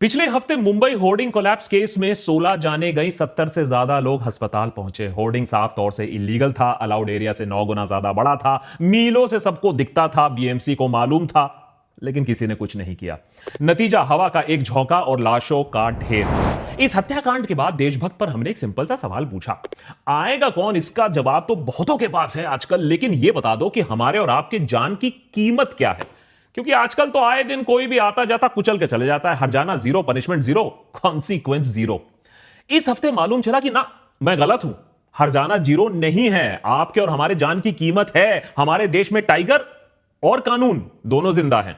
पिछले हफ्ते Mumbai hoarding collapse case में 16 जाने गई, 70 से ज्यादा लोग अस्पताल पहुंचे। होर्डिंग साफ तौर से इलीगल था, अलाउड एरिया से 9 गुना ज्यादा बड़ा था, मीलों से सबको दिखता था, बीएमसी को मालूम था, लेकिन किसी ने कुछ नहीं किया। नतीजा हवा का एक झोंका और लाशों का ढेर। इस हत्याकांड के बाद देशभक्त पर हमने एक सिंपल सा सवाल पूछा, आएगा कौन? इसका जवाब तो बहुतों के पास है आजकल, लेकिन यह बता दो कि हमारे और आपके जान की कीमत क्या है? क्योंकि आजकल तो आए दिन कोई भी आता जाता कुचल के चले जाता है। हर्जाना zero, punishment zero, consequence zero. इस हफ्ते मालूम चला कि ना, मैं गलत हूं। हर्जाना जीरो नहीं है, आपके और हमारे जान की कीमत है। हमारे देश में टाइगर और कानून दोनों जिंदा हैं।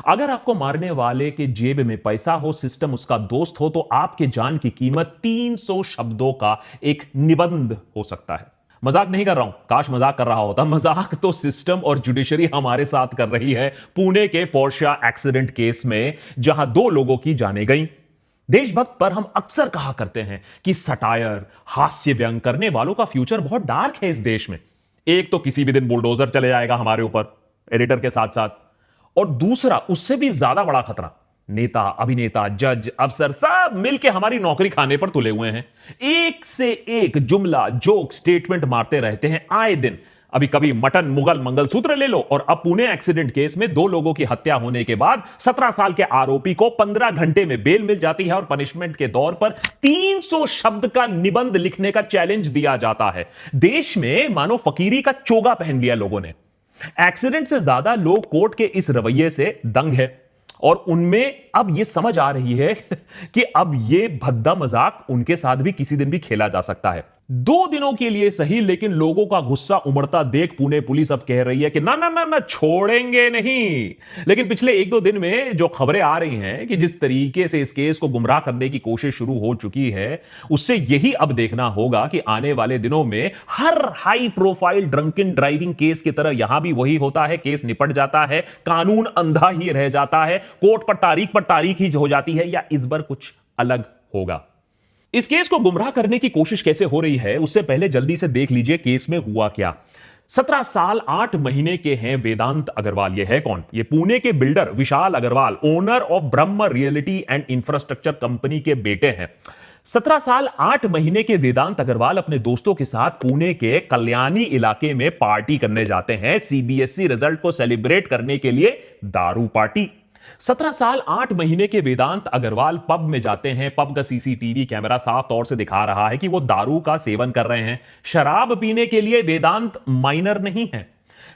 अगर आपको मारने वाले के जेब में पैसा हो, सिस्टम उसका दोस्त हो, तो आपके जान की कीमत 300 शब्दों का एक निबंध हो सकता है। मजाक नहीं कर रहा हूं, काश मजाक कर रहा होता। मजाक तो सिस्टम और जुडिशरी हमारे साथ कर रही है। पुणे के पोर्शिया एक्सीडेंट केस में जहां 2 लोगों की जानें गई। देशभक्त पर हम अक्सर कहा करते हैं कि सटायर, हास्य व्यंग करने वालों का फ्यूचर बहुत डार्क है इस देश में। एक तो किसी भी दिन बुलडोजर चले जाएगा हमारे ऊपर, एडिटर के साथ साथ, और दूसरा उससे भी ज्यादा बड़ा खतरा, नेता, अभिनेता, जज, अफसर सब मिलकर हमारी नौकरी खाने पर तुले हुए हैं। एक से एक जुमला, जोक, स्टेटमेंट मारते रहते हैं आए दिन। अभी कभी मटन, मुगल, मंगलसूत्र ले लो, और अब पुणे एक्सीडेंट केस में 2 लोगों की हत्या होने के बाद 17 साल के आरोपी को 15 घंटे में बेल मिल जाती है और पनिशमेंट के तौर पर 300 शब्द का निबंध लिखने का चैलेंज दिया जाता है। देश में मानो फकीरी का चोगा पहन लिया लोगों ने। एक्सीडेंट से ज्यादा लोग कोर्ट के इस रवैये से दंग है, और उनमें अब यह समझ आ रही है कि अब यह भद्दा मजाक उनके साथ भी किसी दिन भी खेला जा सकता है। 2 दिनों के लिए सही, लेकिन लोगों का गुस्सा उमड़ता देख पुणे पुलिस अब कह रही है कि ना ना ना ना, छोड़ेंगे नहीं। लेकिन पिछले 1-2 दिन में जो खबरें आ रही हैं कि जिस तरीके से इस केस को गुमराह करने की कोशिश शुरू हो चुकी है, उससे यही अब देखना होगा कि आने वाले दिनों में हर high profile drunken driving case की तरह यहां भी वही होता है। केस निपट जाता है, कानून अंधा ही रह जाता है, कोर्ट पर तारीख ही हो जाती है, या इस बार कुछ अलग होगा। इस केस को गुमराह करने की कोशिश कैसे हो रही है, उससे पहले जल्दी से देख लीजिए केस में हुआ क्या। 17 साल 8 महीने के हैं वेदांत अग्रवाल। ये है कौन? ये पुणे के builder Vishal Agarwal, owner of Brahma realty and infrastructure company के बेटे हैं। 17 साल 8 महीने के वेदांत अग्रवाल अपने दोस्तों के साथ पुणे के कल्याणी इलाके में पार्टी करने जाते हैं। सीबीएसई रिजल्ट को सेलिब्रेट करने के लिए दारू पार्टी। 17 साल 8 महीने के वेदांत अग्रवाल पब में जाते हैं। पब का सीसीटीवी कैमरा साफ तौर से दिखा रहा है कि वो दारू का सेवन कर रहे हैं। शराब पीने के लिए वेदांत माइनर नहीं है।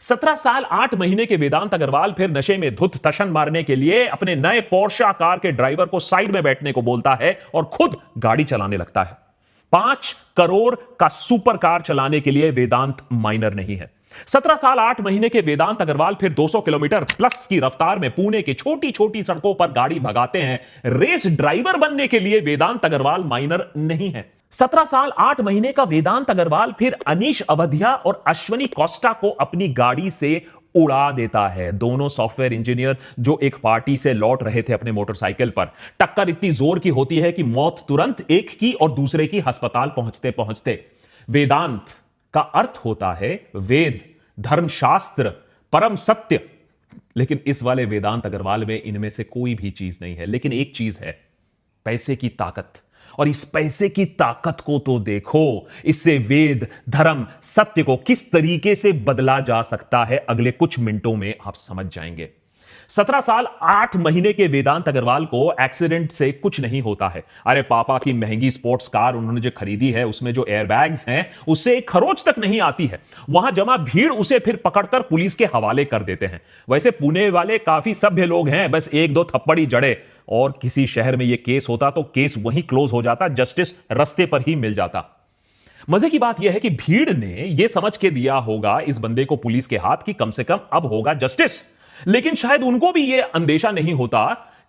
17 साल 8 महीने के वेदांत अग्रवाल फिर नशे में धुत तशन मारने के लिए अपने नए पोर्शा कार के ड्राइवर को साइड में बैठने को बोलता है और खुद गाड़ी चलाने लगता है। 5 करोड़ का सुपर कार चलाने के लिए वेदांत माइनर नहीं है। 17 साल 8 महीने के वेदांत अग्रवाल फिर 200 किलोमीटर प्लस की रफ्तार में पुणे की छोटी छोटी सड़कों पर गाड़ी भगाते हैं। रेस ड्राइवर बनने के लिए वेदांत अग्रवाल माइनर नहीं है। 17 साल 8 महीने का वेदांत अग्रवाल फिर अनीश अवधिया और अश्वनी कोस्टा को अपनी गाड़ी से उड़ा देता है। दोनों सॉफ्टवेयर इंजीनियर जो एक पार्टी से लौट रहे थे अपने मोटरसाइकिल पर। टक्कर इतनी जोर की होती है कि मौत तुरंत एक की और दूसरे की अस्पताल पहुंचते पहुंचते। वेदांत का अर्थ होता है वेद, धर्मशास्त्र, परम सत्य। लेकिन इस वाले वेदांत अग्रवाल में इनमें से कोई भी चीज नहीं है, लेकिन एक चीज है, पैसे की ताकत। और इस पैसे की ताकत को तो देखो, इससे वेद, धर्म, सत्य को किस तरीके से बदला जा सकता है, अगले कुछ मिनटों में आप समझ जाएंगे। 17 साल 8 महीने के वेदांत अग्रवाल को एक्सीडेंट से कुछ नहीं होता है। अरे पापा की महंगी स्पोर्ट्स कार उन्होंने जो खरीदी है, उसमें जो एयरबैग्स हैं, उससे एक खरोच तक नहीं आती है। वहां जमा भीड़ उसे फिर पकड़कर पुलिस के हवाले कर देते हैं। वैसे पुणे वाले काफी सभ्य लोग हैं, बस 1-2 थप्पड़ी जड़े और किसी शहर में यह केस होता तो केस वहीं क्लोज हो जाता, जस्टिस रस्ते पर ही मिल जाता। मजे की बात यह है कि भीड़ ने यह समझ के दिया होगा इस बंदे को पुलिस के हाथ की कम से कम अब होगा जस्टिस। लेकिन शायद उनको भी यह अंदेशा नहीं होता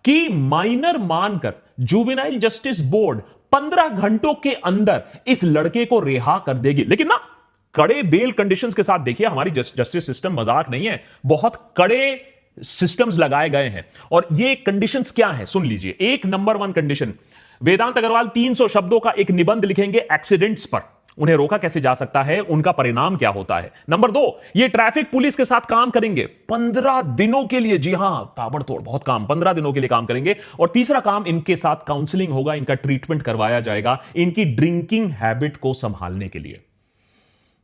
कि माइनर मानकर जुवेनाइल जस्टिस बोर्ड 15 घंटों के अंदर इस लड़के को रिहा कर देगी। लेकिन ना, कड़े बेल कंडीशंस के साथ। देखिए, हमारी जस्टिस सिस्टम मजाक नहीं है, बहुत कड़े सिस्टम्स लगाए गए हैं। और ये कंडीशंस क्या है, सुन लीजिए। एक नंबर 1 कंडीशन, वेदांत अग्रवाल 300 शब्दों का एक निबंध लिखेंगे एक्सीडेंट्स पर, उन्हें रोका कैसे जा सकता है, उनका परिणाम क्या होता है। नंबर 2, ये ट्रैफिक पुलिस के साथ काम करेंगे 15 दिनों के लिए। जी हां, ताबड़तोड़ बहुत काम, 15 दिनों के लिए काम करेंगे। और तीसरा काम, इनके साथ काउंसलिंग होगा, इनका ट्रीटमेंट करवाया जाएगा, इनकी ड्रिंकिंग हैबिट को संभालने के लिए।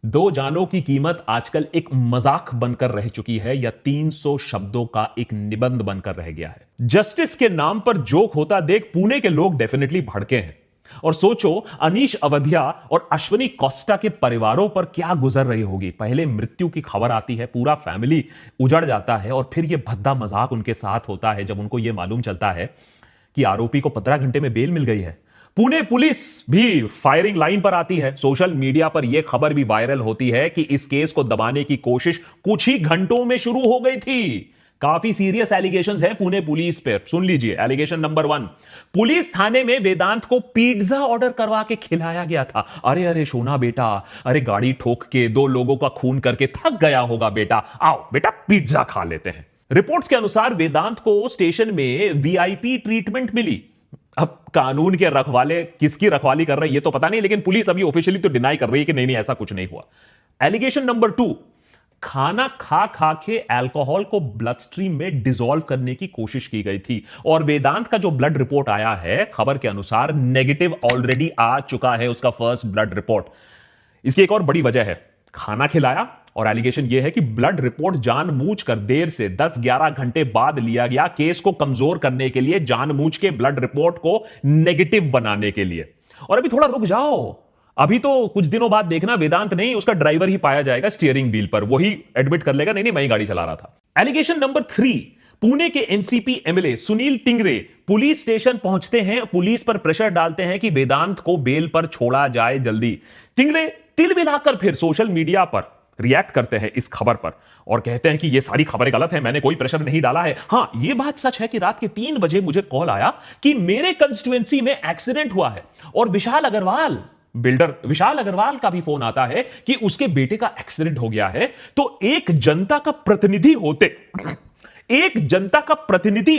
2 जानों की कीमत आजकल एक मजाक बनकर रह चुकी है, या 300 शब्दों का एक निबंध बनकर रह गया है। जस्टिस के नाम पर जोक होता देख पुणे के लोग डेफिनेटली भड़के हैं। और सोचो, अनीश अवधिया और अश्वनी कोस्टा के परिवारों पर क्या गुजर रही होगी। पहले मृत्यु की खबर आती है, पूरा फैमिली उजड़ जाता है, और फिर यह भद्दा मजाक उनके साथ होता है जब उनको यह मालूम चलता है कि आरोपी को 15 घंटे में बेल मिल गई है। पुणे पुलिस भी फायरिंग लाइन पर आती है। सोशल मीडिया पर यह खबर भी वायरल होती है कि इस केस को दबाने की कोशिश कुछ ही घंटों में शुरू हो गई थी। काफी सीरियस एलिगेशंस है पुणे पुलिस पे। सुन लीजिए, एलिगेशन नंबर 1, पुलिस थाने में वेदांत को पिज्जा ऑर्डर करवा के खिलाया गया था। अरे अरे सोना बेटा, अरे गाड़ी ठोक के 2 लोगों का खून करके थक गया होगा बेटा, आओ बेटा पिज्जा खा लेते हैं। रिपोर्ट्स के अनुसार वेदांत को स्टेशन में वीआईपी ट्रीटमेंट मिली। अब कानून के रखवाले किसकी रखवाली कर रहे हैं ये तो पता नहीं, लेकिन पुलिस अभी ऑफिशियली तो डिनाई कर रही है कि नहीं नहीं ऐसा कुछ नहीं हुआ। एलिगेशन नंबर 2, खाना खा खा के अल्कोहल को ब्लड स्ट्रीम में डिसॉल्व करने की कोशिश की गई थी, और वेदांत का जो ब्लड रिपोर्ट आया है खबर के अनुसार नेगेटिव ऑलरेडी आ चुका है, उसका फर्स्ट ब्लड रिपोर्ट। इसकी एक और बड़ी वजह है, खाना खिलाया, और एलिगेशन यह है कि ब्लड रिपोर्ट जानबूझकर देर से 10-11 घंटे बाद लिया गया, केस को कमजोर करने के लिए, जानबूझ के ब्लड रिपोर्ट को नेगेटिव बनाने के लिए। और अभी थोड़ा रुक जाओ, अभी तो कुछ दिनों बाद देखना वेदांत नहीं उसका ड्राइवर ही पाया जाएगा स्टीयरिंग व्हील पर, वही एडमिट कर लेगा नहीं नहीं मैं ही गाड़ी चला रहा था। एलिगेशन नंबर 3, पुणे के NCP MLA Sunil Tingre police station पहुंचते हैं, पुलिस पर प्रेशर डालते हैं कि वेदांत को बेल पर छोड़ा जाए जल्दी। टिंगरे तिल मिलाकर फिर सोशल मीडिया पर रिएक्ट करते हैं इस खबर पर और कहते हैं कि ये सारी खबरें गलत है, मैंने कोई प्रेशर नहीं डाला है। हां, यह बात सच है कि रात के 3 बजे मुझे कॉल आया कि मेरे कंस्टिट्यूएंसी में एक्सीडेंट हुआ है, और विशाल अग्रवाल, बिल्डर विशाल अग्रवाल का भी फोन आता है कि उसके बेटे का एक्सीडेंट हो गया है। तो एक जनता का प्रतिनिधि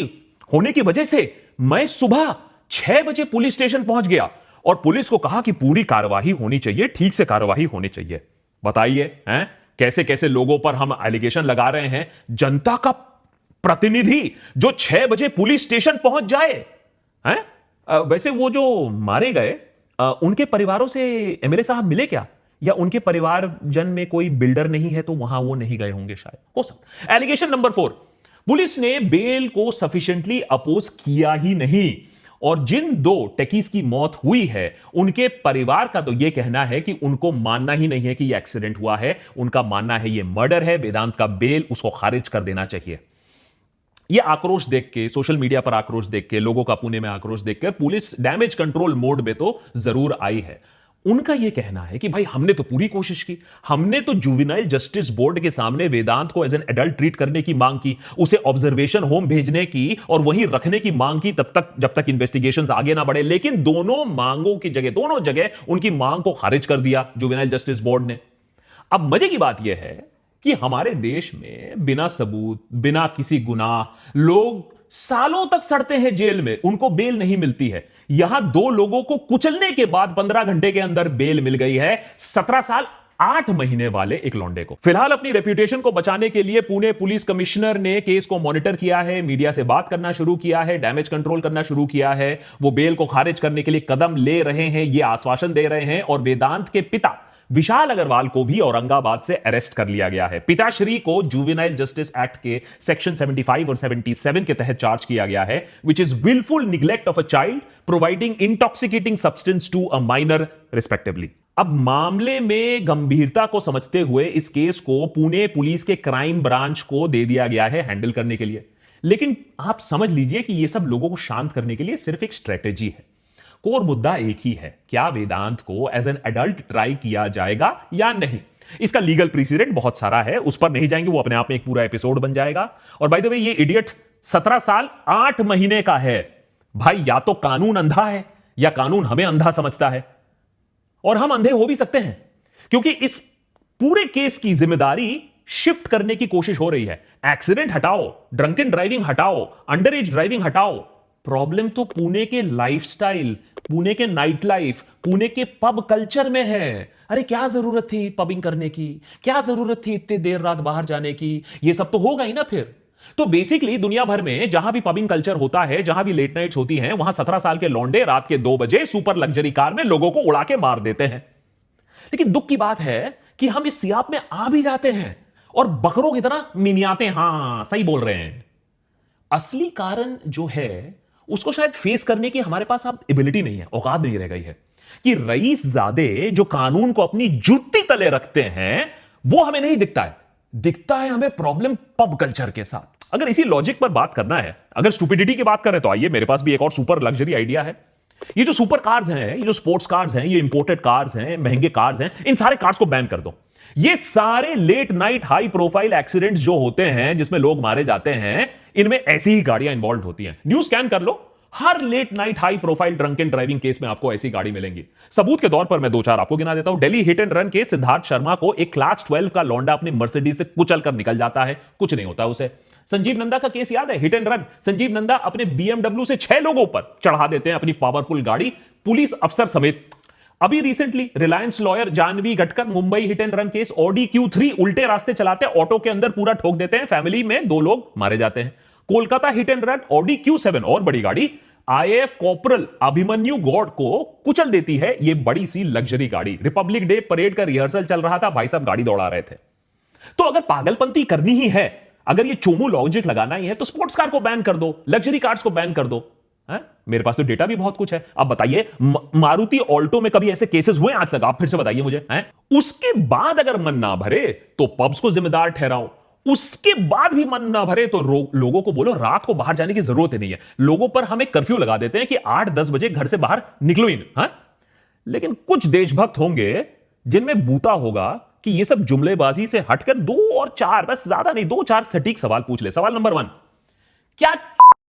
होने की वजह से मैं सुबह 6 बजे पुलिस स्टेशन पहुंच गया और पुलिस को कहा कि पूरी कार्यवाही होनी चाहिए, ठीक से कार्यवाही होनी चाहिए। बताइए हैं कैसे कैसे लोगों पर हम एलिगेशन लगा रहे हैं। जनता का प्रतिनिधि जो 6 बजे पुलिस स्टेशन पहुंच जाए हैं। वैसे वो जो मारे गए उनके परिवारों से एमएलए साहब मिले क्या, या उनके परिवारजन में कोई बिल्डर नहीं है तो वहां वो नहीं गए होंगे, शायद हो सकता। एलिगेशन नंबर 4, पुलिस ने बेल को सफिशिएंटली अपोज किया ही नहीं, और जिन 2 टेकीज की मौत हुई है उनके परिवार का तो यह कहना है कि उनको मानना ही नहीं है कि यह एक्सीडेंट हुआ है, उनका मानना है यह मर्डर है, वेदांत का बेल उसको खारिज कर देना चाहिए। यह आक्रोश देख के, सोशल मीडिया पर आक्रोश देख के, लोगों का पुणे में आक्रोश देख के पुलिस डैमेज कंट्रोल मोड में तो जरूर आई है। उनका यह कहना है कि भाई हमने तो पूरी कोशिश की, हमने तो जुवेनाइल जस्टिस बोर्ड के सामने वेदांत को एज एन एडल्ट ट्रीट करने की मांग की, उसे ऑब्जर्वेशन होम भेजने की और वहीं रखने की मांग की तब तक जब तक इन्वेस्टिगेशंस आगे ना बढ़े, लेकिन दोनों मांगों की जगह, दोनों जगह उनकी मांग को खारिज कर दिया जुवेनाइल जस्टिस बोर्ड ने। अब मजे की बात यह है कि हमारे देश में बिना सबूत, बिना किसी गुनाह लोग सालों तक सड़ते हैं जेल में, उनको बेल नहीं मिलती है। यहां 2 लोगों को कुचलने के बाद 15 घंटे के अंदर बेल मिल गई है 17 साल 8 महीने वाले एक लौंडे को। फिलहाल अपनी रेप्यूटेशन को बचाने के लिए पुणे पुलिस कमिश्नर ने केस को मॉनिटर किया है, मीडिया से बात करना शुरू किया है, डैमेज कंट्रोल करना शुरू किया है। वो बेल को खारिज करने के लिए कदम ले रहे हैं, ये आश्वासन दे रहे हैं। और वेदांत के पिता विशाल अग्रवाल को भी औरंगाबाद से अरेस्ट कर लिया गया है। पिताश्री को जुवेनाइल जस्टिस एक्ट के सेक्शन 75 और 77 के तहत चार्ज किया गया है, which is wilful neglect of a child providing intoxicating substance to a minor respectively. अब मामले में गंभीरता को समझते हुए इस केस को पुणे पुलिस के क्राइम ब्रांच को दे दिया गया है हैंडल करने के लिए। लेकिन आप समझ लीजिए कि यह सब लोगों को शांत करने के लिए सिर्फ एक स्ट्रेटेजी है। कोर मुद्दा एक ही है, क्या वेदांत को एज एन एडल्ट ट्राई किया जाएगा या नहीं। इसका लीगल प्रेसिडेंट बहुत सारा है, उस पर नहीं जाएंगे, वो अपने आप में एक पूरा एपिसोड बन जाएगा। और बाय द वे ये इडियट 17 साल 8 महीने का है। भाई या तो कानून अंधा है या कानून हमें अंधा समझता है, और हम अंधे हो भी सकते हैं, क्योंकि इस पूरे केस की जिम्मेदारी शिफ्ट करने की कोशिश हो रही है। एक्सीडेंट हटाओ, ड्रंकन ड्राइविंग हटाओ, अंडर एज ड्राइविंग हटाओ, प्रॉब्लम तो पुणे के लाइफस्टाइल, पुणे के नाइट लाइफ, पुणे के पब कल्चर में है। अरे क्या जरूरत थी पबिंग करने की, क्या जरूरत थी इतनी देर रात बाहर जाने की, ये सब तो होगा ही ना फिर। तो बेसिकली दुनिया भर में जहां भी पबिंग कल्चर होता है, जहां भी लेट नाइट्स होती हैं, वहां 17 साल के लौंडे रात के 2 बजे सुपर लग्जरी कार में लोगों को उड़ा के मार देते हैं। लेकिन दुख की बात है कि हम इस सियाप में आ भी जाते हैं और बकरों की तरह मिमियाते हैं। हां सही बोल रहे हैं। असली कारण जो है उसको शायद फेस करने की हमारे पास अब एबिलिटी नहीं है, औकात नहीं रह गई है कि रईस ज़ादे जो कानून को अपनी जूती तले रखते हैं वो हमें नहीं दिखता है। दिखता है हमें प्रॉब्लम पब कल्चर के साथ। अगर इसी लॉजिक पर बात करना है, अगर स्टुपिडिटी की बात करें, तो आइए मेरे पास भी एक और सुपर लग्जरी आइडिया है। ये जो सुपर कार्स हैं, ये जो स्पोर्ट्स कार्स हैं, ये इंपोर्टेड कार्स हैं, महंगे कार्स हैं, इन सारे कार्स को बैन कर दो। ये सारे late night high profile accidents जो होते हैं जिसमें लोग मारे जाते हैं, इनमें ऐसी ही गाड़ियां इंवॉल्व होती हैं। न्यूज स्कैन कर लो, हर late night high profile drunk and driving case में आपको ऐसी गाड़ी मिलेंगी। सबूत के तौर पर मैं 2-4 आपको गिना देता हूं। दिल्ली हिट एंड रन के सिद्धार्थ शर्मा को एक क्लास 12 का लौंडा अपनी मर्सिडीज से कुचल कर निकल जाता है, कुछ नहीं होता उसे। संजीव नंदा का केस याद है, hit and run. Sanjeev Nanda अपने बीएमडब्ल्यू से 6 लोगों पर चढ़ा देते हैं अपनी पावरफुल गाड़ी, पुलिस अफसर समेत। अभी recently Reliance lawyer Janhvi Gatkar Mumbai hit and run case, Audi Q3 उल्टे रास्ते चलाते ऑटो के अंदर पूरा ठोक देते हैं, फैमिली में 2 लोग मारे जाते हैं। Kolkata hit and run, Audi Q7 और बड़ी गाड़ी IAF कॉर्पोरल अभिमन्यु गौड़ को कुचल देती है। ये बड़ी सी लग्जरी गाड़ी, रिपब्लिक डे परेड का रिहर्सल चल रहा था, भाई साहब गाड़ी दौड़ा रहे थे। तो अगर पागलपंती करनी ही है, अगर ये चोमू लॉजिक लगाना ही है, तो स्पोर्ट्स कार को बैन कर दो, लग्जरी कार्स को बैन कर दो। है? मेरे पास तो डेटा भी बहुत कुछ है। अब बताइए, मारुति ऑल्टो में कभी ऐसे केसेस हुए आज तक? आप फिर से बताइए मुझे। है? उसके बाद अगर मन ना भरे तो पब्स को जिम्मेदार ठहराओ, उसके बाद भी मन ना भरे तो लोगों को बोलो रात को बाहर जाने की जरूरत ही नहीं है। लोगों पर हम एक कर्फ्यू लगा देते हैं कि 8-10 बजे घर से बाहर निकलो ही नहीं। लेकिन कुछ देशभक्त होंगे जिनमें बूता होगा कि ये सब जुमलेबाजी से हटकर 2 और 4, बस ज्यादा नहीं, 2-4 सटीक सवाल पूछ ले। सवाल नंबर 1, क्या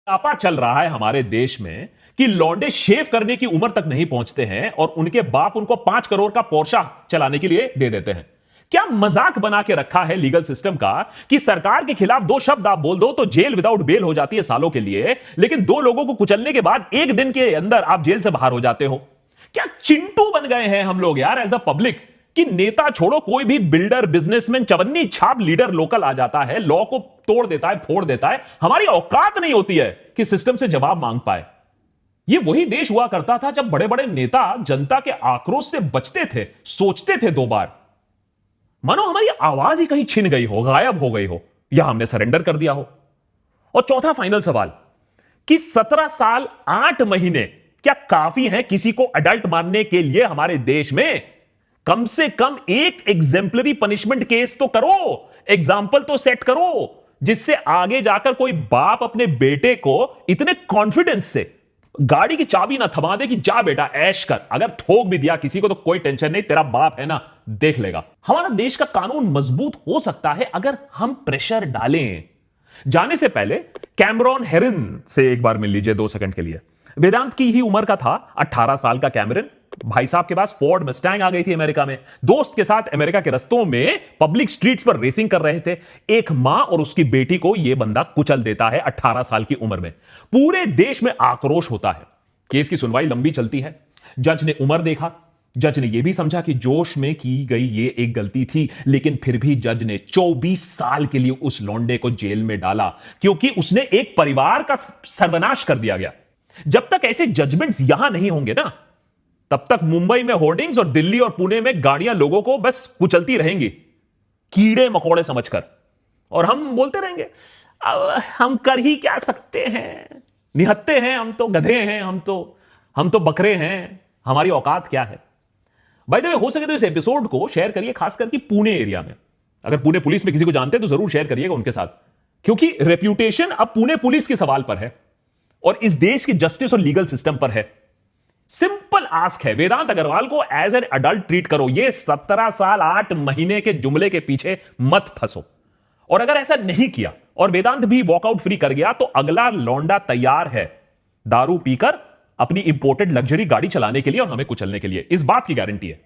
आपा चल रहा है हमारे देश में कि लौंडे शेव करने की उम्र तक नहीं पहुंचते हैं और उनके बाप उनको 5 करोड़ का पोर्शा चलाने के लिए दे देते हैं? क्या मजाक बना के रखा है लीगल सिस्टम का कि सरकार के खिलाफ 2 शब्द आप बोल दो तो जेल विदाउट बेल हो जाती है सालों के लिए, लेकिन 2 लोगों को कुचलने के बाद 1 दिन के अंदर आप जेल से बाहर हो जाते हो? क्या चिंटू बन गए हैं हम लोग यार एज अ पब्लिक कि नेता छोड़ो, कोई भी बिल्डर, बिजनेसमैन, चवन्नी छाप लीडर लोकल आ जाता है, लॉ को तोड़ देता है, फोड़ देता है। हमारी औकात नहीं होती है कि सिस्टम से जवाब मांग पाए। ये वही देश हुआ करता था जब बड़े बड़े नेता जनता के आक्रोश से बचते थे, सोचते थे 2 बार, मानो हमारी आवाज ही कहीं छिन गई हो, गायब हो गई हो, या हमने सरेंडर कर दिया हो। और चौथा फाइनल सवाल कि 17 साल 8 महीने क्या काफी है किसी को अडल्ट मानने के लिए? हमारे देश में कम से कम एक एग्जेम्पलरी पनिशमेंट केस तो करो, एग्जाम्पल तो सेट करो, जिससे आगे जाकर कोई बाप अपने बेटे को इतने कॉन्फिडेंस से गाड़ी की चाबी ना थमा दे कि जा बेटा ऐश कर। अगर ठोक भी दिया किसी को तो कोई टेंशन नहीं, तेरा बाप है ना, देख लेगा। हमारा देश का कानून मजबूत हो सकता है अगर हम प्रेशर डालें। जाने से पहले कैमरॉन हेरिन से एक बार मिल लीजिए 2 सेकंड के लिए। वेदांत की ही उम्र का था, 18 साल का कैमरन। भाई साहब के पास फोर्ड मस्टैंग आ गई थी अमेरिका में। दोस्त के साथ अमेरिका के रस्तों में पब्लिक स्ट्रीट्स पर रेसिंग कर रहे थे। एक मां और उसकी बेटी को यह बंदा कुचल देता है 18 साल की उम्र में। पूरे देश में आक्रोश होता है। केस की सुनवाई लंबी चलती है। जज ने उम्र देखा, जज ने यह भी समझा कि जोश में की गई ये एक गलती थी, लेकिन फिर भी जज ने 24 साल के लिए उस लौंडे को जेल में डाला क्योंकि उसने एक परिवार का सर्वनाश कर दिया गया। जब तक ऐसे जजमेंट्स यहां नहीं होंगे ना, तब तक मुंबई में होर्डिंग्स और दिल्ली और पुणे में गाड़ियां लोगों को बस कुचलती रहेंगी कीड़े मकोड़े समझकर, और हम बोलते रहेंगे अब हम कर ही क्या सकते हैं, निहत्ते हैं हम तो, गधे हैं हम तो बकरे हैं, हमारी औकात क्या है। बाय द वे, हो सके तो इस एपिसोड को शेयर करिए, खास करके पुणे एरिया में। अगर पुणे पुलिस में किसी को जानते हैं तो जरूर शेयर करिएगा उनके साथ, क्योंकि रेप्यूटेशन अब पुणे पुलिस के सवाल पर है और इस देश की जस्टिस और लीगल सिस्टम पर है। सिंपल आस्क है, वेदांत अग्रवाल को एज एन अडल्ट ट्रीट करो। ये 17 साल 8 महीने के जुमले के पीछे मत फंसो। और अगर ऐसा नहीं किया और वेदांत भी वॉकआउट फ्री कर गया तो अगला लौंडा तैयार है दारू पीकर अपनी इंपोर्टेड लग्जरी गाड़ी चलाने के लिए और हमें कुचलने के लिए। इस बात की गारंटी है।